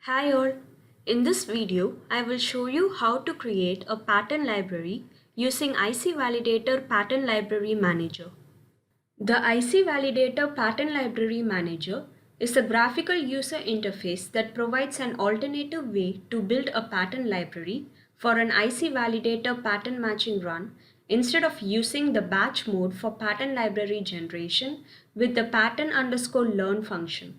Hi all, in this video I will show you how to create a pattern library using IC Validator Pattern Library Manager. The IC Validator Pattern Library Manager is a graphical user interface that provides an alternative way to build a pattern library for an IC Validator pattern matching run instead of using the batch mode for pattern library generation with the pattern_learn function.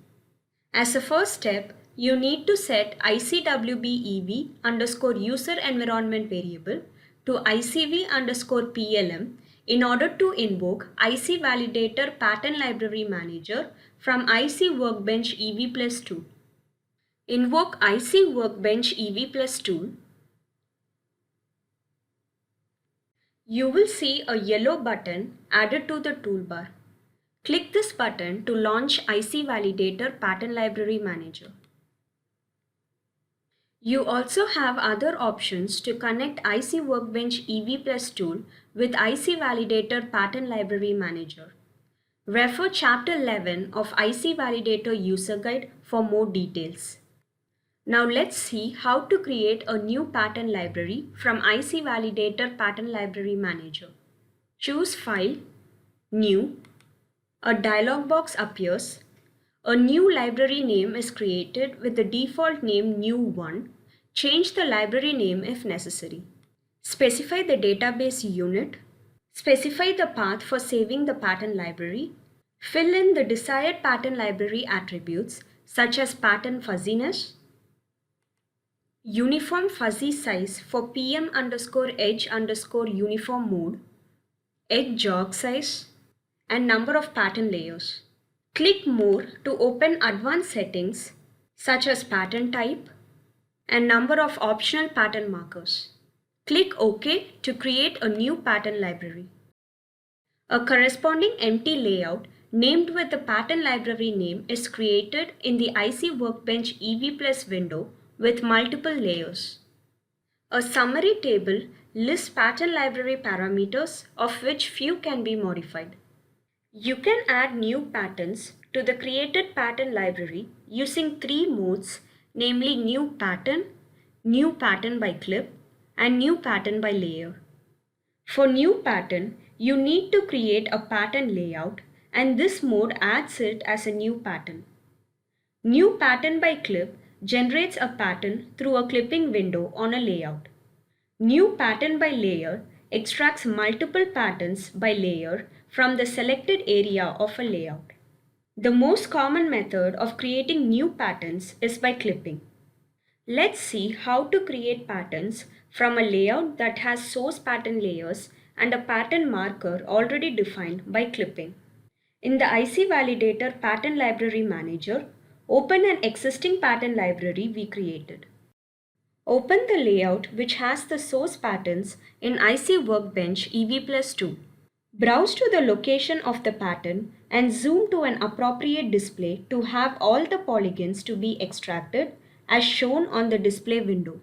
As a first step, you need to set ICWBEV underscore user environment variable to ICV underscore PLM in order to invoke IC Validator Pattern Library Manager from IC Workbench EV plus tool. Invoke IC Workbench EV plus tool. You will see a yellow button added to the toolbar. Click this button to launch IC Validator Pattern Library Manager. You also have other options to connect IC Workbench EV Plus tool with IC Validator Pattern Library Manager. Refer Chapter 11 of IC Validator User Guide for more details. Now let's see how to create a new pattern library from IC Validator Pattern Library Manager. Choose File, New. A dialog box appears. A new library name is created with the default name new1. Change the library name if necessary. Specify the database unit. Specify the path for saving the pattern library. Fill in the desired pattern library attributes such as pattern fuzziness, uniform fuzzy size for PM_edge_uniform mode, edge jog size, and number of pattern layers. Click More to open advanced settings such as pattern type and number of optional pattern markers. Click OK to create a new pattern library. A corresponding empty layout named with the pattern library name is created in the IC Workbench EV Plus window with multiple layers. A summary table lists pattern library parameters, of which few can be modified. You can add new patterns to the created pattern library using three modes, namely New Pattern by Clip, and New Pattern by Layer. For New Pattern, you need to create a pattern layout, and this mode adds it as a new pattern. New Pattern by Clip generates a pattern through a clipping window on a layout. New Pattern by Layer extracts multiple patterns by layer from the selected area of a layout. The most common method of creating new patterns is by clipping. Let's see how to create patterns from a layout that has source pattern layers and a pattern marker already defined by clipping. In the IC Validator Pattern Library Manager, open an existing pattern library we created. Open the layout which has the source patterns in IC Workbench EV Plus 2. Browse to the location of the pattern and zoom to an appropriate display to have all the polygons to be extracted as shown on the display window.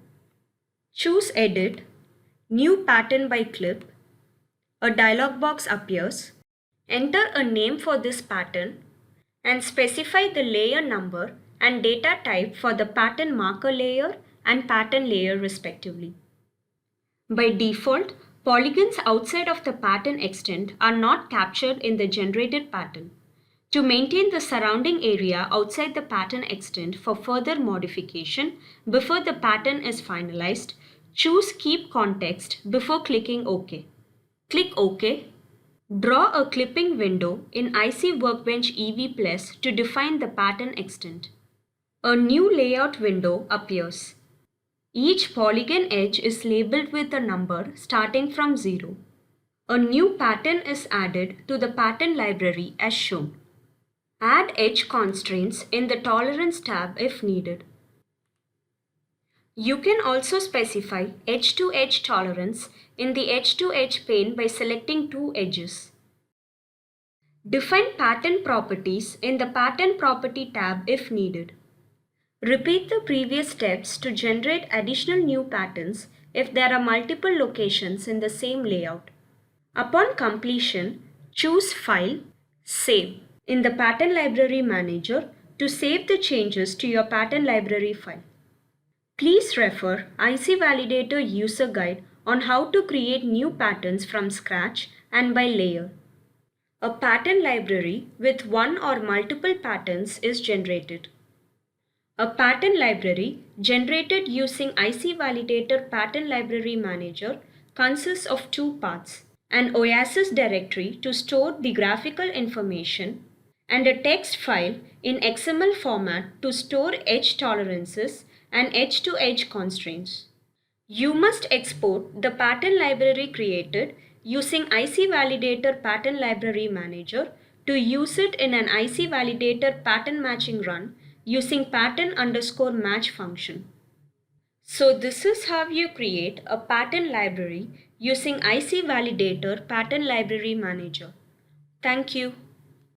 Choose Edit, New Pattern by Clip. A dialog box appears. Enter a name for this pattern and specify the layer number and data type for the pattern marker layer and pattern layer respectively. By default, polygons outside of the pattern extent are not captured in the generated pattern. To maintain the surrounding area outside the pattern extent for further modification before the pattern is finalized, choose Keep Context before clicking OK. Click OK. Draw a clipping window in IC Workbench EV Plus to define the pattern extent. A new layout window appears. Each polygon edge is labeled with a number starting from 0. A new pattern is added to the pattern library as shown. Add edge constraints in the Tolerance tab if needed. You can also specify edge-to-edge tolerance in the edge-to-edge pane by selecting two edges. Define pattern properties in the Pattern Property tab if needed. Repeat the previous steps to generate additional new patterns if there are multiple locations in the same layout. Upon completion, choose File, Save in the Pattern Library Manager to save the changes to your pattern library file. Please refer IC Validator user guide on how to create new patterns from scratch and by layer. A pattern library with one or multiple patterns is generated. A pattern library generated using IC Validator Pattern Library Manager consists of two parts: an OASIS directory to store the graphical information and a text file in XML format to store edge tolerances and edge-to-edge constraints. You must export the pattern library created using IC Validator Pattern Library Manager to use it in an IC Validator pattern matching run using pattern_match function. So this is how you create a pattern library using IC Validator Pattern Library Manager. Thank you.